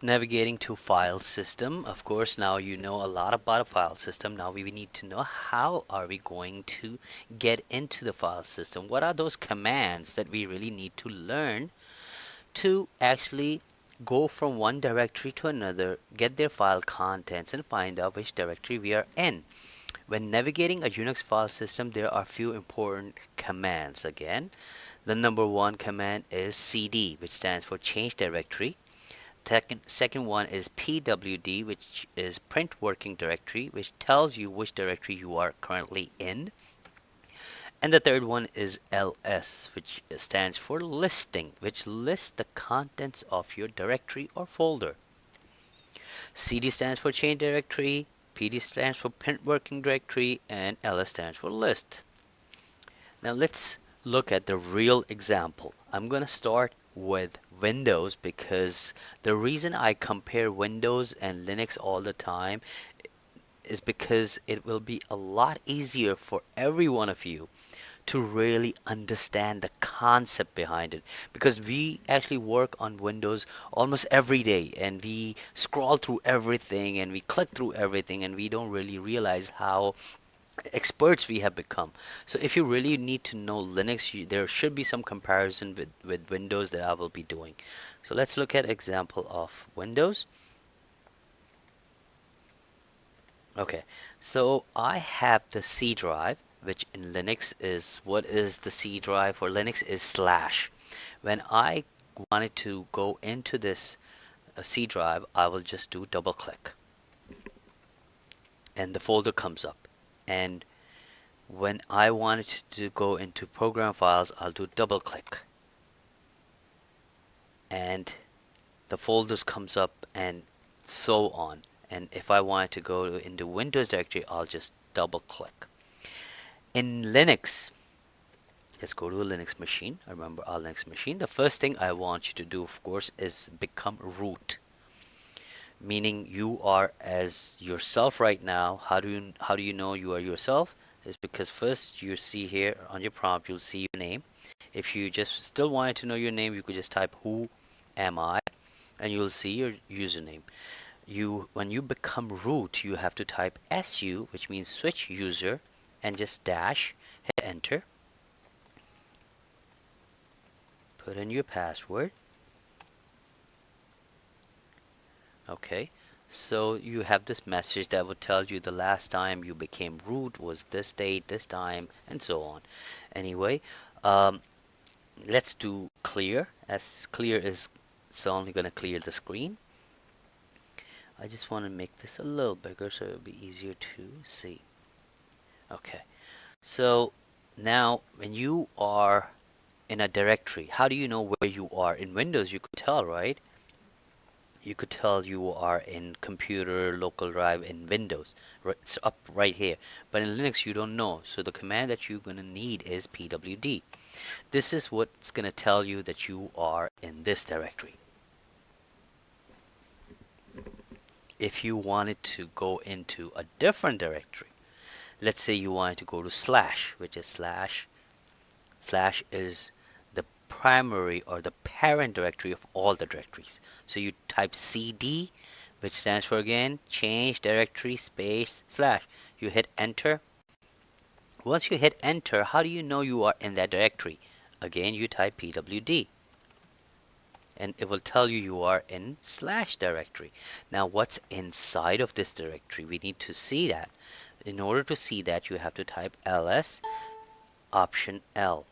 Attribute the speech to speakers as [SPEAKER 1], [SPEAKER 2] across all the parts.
[SPEAKER 1] Navigating to file system. Of course, now you know a lot about a file system. Now we need to know how are we going to get into the file system. What are those commands that we really need to learn to actually go from one directory to another, get their file contents, and find out which directory we are in. When navigating a Unix file system, there are few important commands. Again, the number one command is cd, which stands for change directory. Second one is pwd, which is print working directory, which tells you which directory you are currently in. And the third one is ls, which stands for listing, which lists the contents of your directory or folder. cd stands for change directory, pd stands for print working directory, and ls stands for list. Now let's look at the real example. I'm going to start with Windows because the reason I compare Windows and Linux all the time is because it will be a lot easier for every one of you to really understand the concept behind it, because we actually work on Windows almost every day and we scroll through everything and we click through everything and we don't really realize how experts we have become. So if you really need to know Linux, there should be some comparison with Windows that I will be doing. So let's look at example of Windows. Okay, so I have the C drive, which in Linux is, what is the C drive for Linux is slash. When I wanted to go into this C drive, I will just do double click and the folder comes up. And when I wanted to go into program files, I'll do double click and the folders comes up and so on. And if I wanted to go into Windows directory, I'll just double click. In Linux, let's go to a Linux machine. Remember our Linux machine. The first thing I want you to do, of course, is become root, meaning you are as yourself right now. How do you know you are yourself? Is because first you see here on your prompt, you'll see your name. If you just still wanted to know your name, you could just type who am I, and you'll see your username. When you become root, you have to type su, which means switch user, and just dash, hit enter, put in your password. Okay, so you have this message that will tell you the last time you became root was this date, this time, and so on. Anyway, um, let's do clear, as clear is it's only going to clear the screen. I just want to make this a little bigger so it'll be easier to see. Okay, so now when you are in a directory, how do you know where you are? In Windows, you could tell, right? You could tell you are in computer local drive in Windows. It's up right here. But in Linux, you don't know. So the command that you're going to need is pwd. This is what's going to tell you that you are in this directory. If you wanted to go into a different directory, let's say you wanted to go to slash, which is slash. Slash is the primary or the parent directory of all the directories. So you type cd, which stands for, again, change directory space slash. You hit enter. Once you hit enter, how do you know you are in that directory? Again, you type pwd and it will tell you you are in slash directory. Now what's inside of this directory? We need to see that. In order to see that, you have to type ls option L,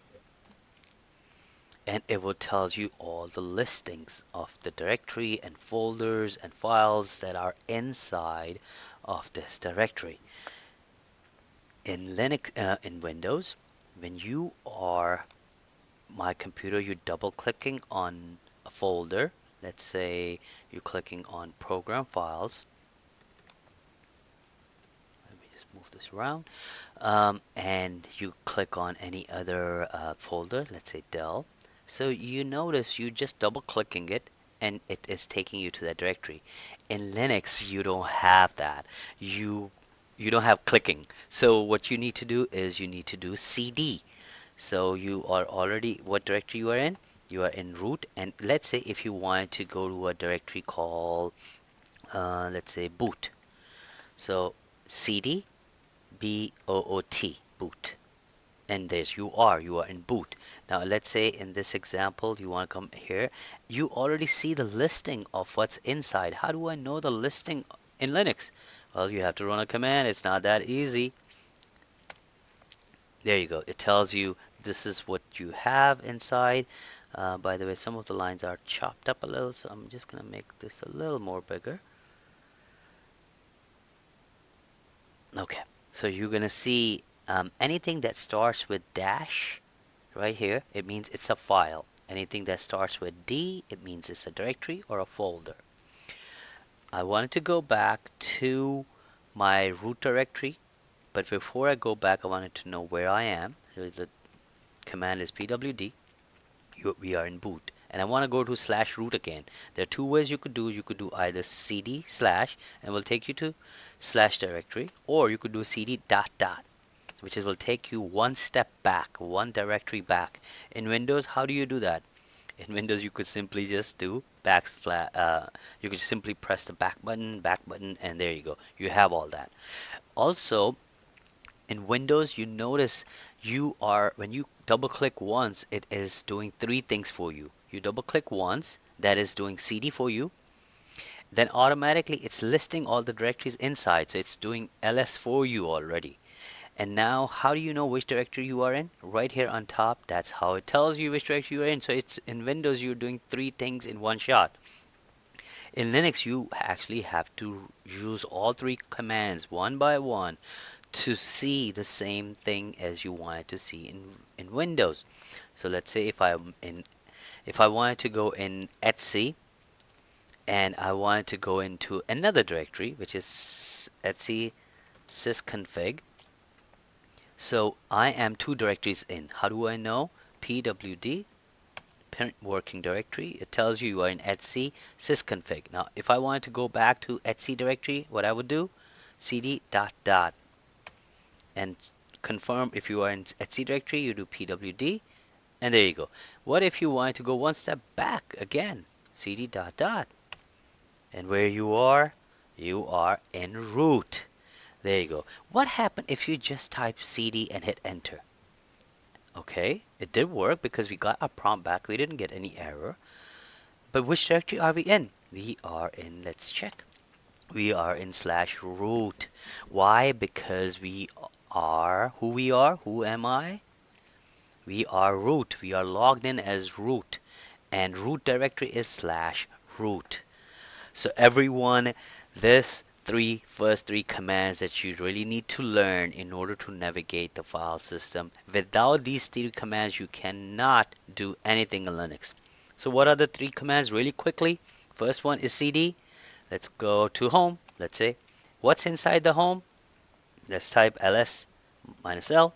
[SPEAKER 1] and it will tell you all the listings of the directory and folders and files that are inside of this directory. In Linux, in Windows, when you are my computer, you're double clicking on a folder. Let's say you're clicking on program files. Let me just move this around. And you click on any other folder, let's say Dell. So you notice you just double clicking it and it is taking you to that directory. In Linux, you don't have that. You don't have clicking. So what you need to do is you need to do cd. So you are already, what directory you are in? You are in root, and let's say if you wanted to go to a directory called, let's say boot. So cd boot, boot. And there's you are in boot. Now let's say in this example you want to come here, you already see the listing of what's inside. How do I know the listing in Linux? Well, you have to run a command. It's not that easy. There you go. It tells you this is what you have inside. By the way, some of the lines are chopped up a little, so I'm just gonna make this a little more bigger. Okay, so you're gonna see anything that starts with dash right here, it means it's a file. Anything that starts with D, it means it's a directory or a folder. I wanted to go back to my root directory, but before I go back, I wanted to know where I am. So the command is pwd. We are in boot. And I want to go to slash root again. There are two ways you could do. You could do either cd slash, and will take you to slash directory, or you could do cd dot dot, which will take you one step back, one directory back. In Windows, how do you do that? In Windows, you could simply just do backslash. You could simply press the back button, and there you go. You have all that. Also, in Windows, you notice when you double click once, it is doing three things for you. You double click once, that is doing CD for you. Then automatically it's listing all the directories inside, so it's doing ls for you already. And now, how do you know which directory you are in? Right here on top, that's how it tells you which directory you're in. So it's in Windows, you're doing three things in one shot. In Linux, you actually have to use all three commands one by one to see the same thing as you wanted to see in Windows. So let's say if I wanted to go in etc and I wanted to go into another directory, which is etc sysconfig. So I am two directories in. How do I know? pwd, parent working directory. It tells you are in etc sysconfig. Now, if I wanted to go back to etc directory, what I would do, cd dot dot, and confirm if you are in etc directory, you do pwd, and there you go. What if you wanted to go one step back again? Cd dot dot, and where you are in root. There you go. What happened if you just type cd and hit enter? Okay, it did work because we got our prompt back. We didn't get any error. But which directory are we in? We are in, let's check. We are in slash root. Why? Because we are who we are. Who am I? We are root. We are logged in as root. And root directory is slash root. So everyone, this first three commands that you really need to learn in order to navigate the file system. Without these three commands, you cannot do anything in Linux. So what are the three commands really quickly? First one is cd. Let's go to home. Let's say, what's inside the home? Let's type ls-l.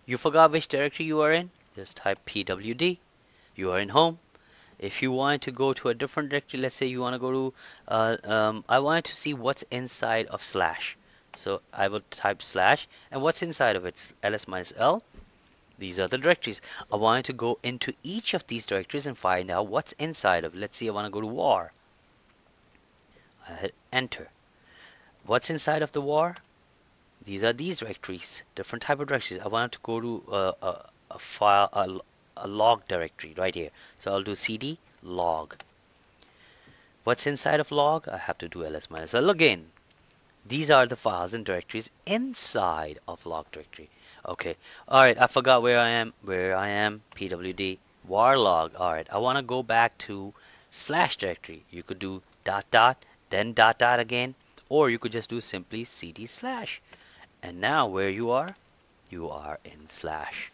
[SPEAKER 1] You forgot which directory you are in? Just type pwd. You are in home. If you want to go to a different directory, let's say you want to go to, I wanted to see what's inside of slash. So I will type slash, and what's inside of it? ls-l. These are the directories. I wanted to go into each of these directories and find out what's inside of it. Let's see, I want to go to war. I hit enter. What's inside of the war? These are these directories, different type of directories. I wanted to go to a file, a log directory right here. So I'll do cd log. What's inside of log? I have to do ls-l again. These are the files and directories inside of log directory. Okay. Alright, I forgot where I am. pwd var log. Alright, I want to go back to slash directory. You could do dot dot, then dot dot again, or you could just do simply cd slash. And now where you are in slash.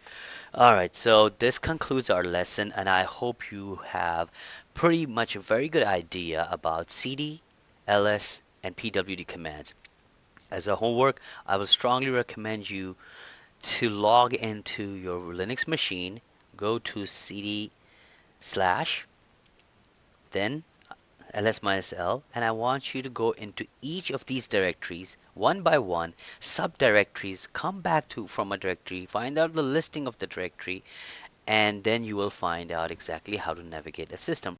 [SPEAKER 1] Alright, so this concludes our lesson, and I hope you have pretty much a very good idea about cd, ls, and pwd commands. As a homework, I would strongly recommend you to log into your Linux machine, go to cd slash, then ls-l, and I want you to go into each of these directories one by one, subdirectories, come back to from a directory, find out the listing of the directory, and then you will find out exactly how to navigate a system.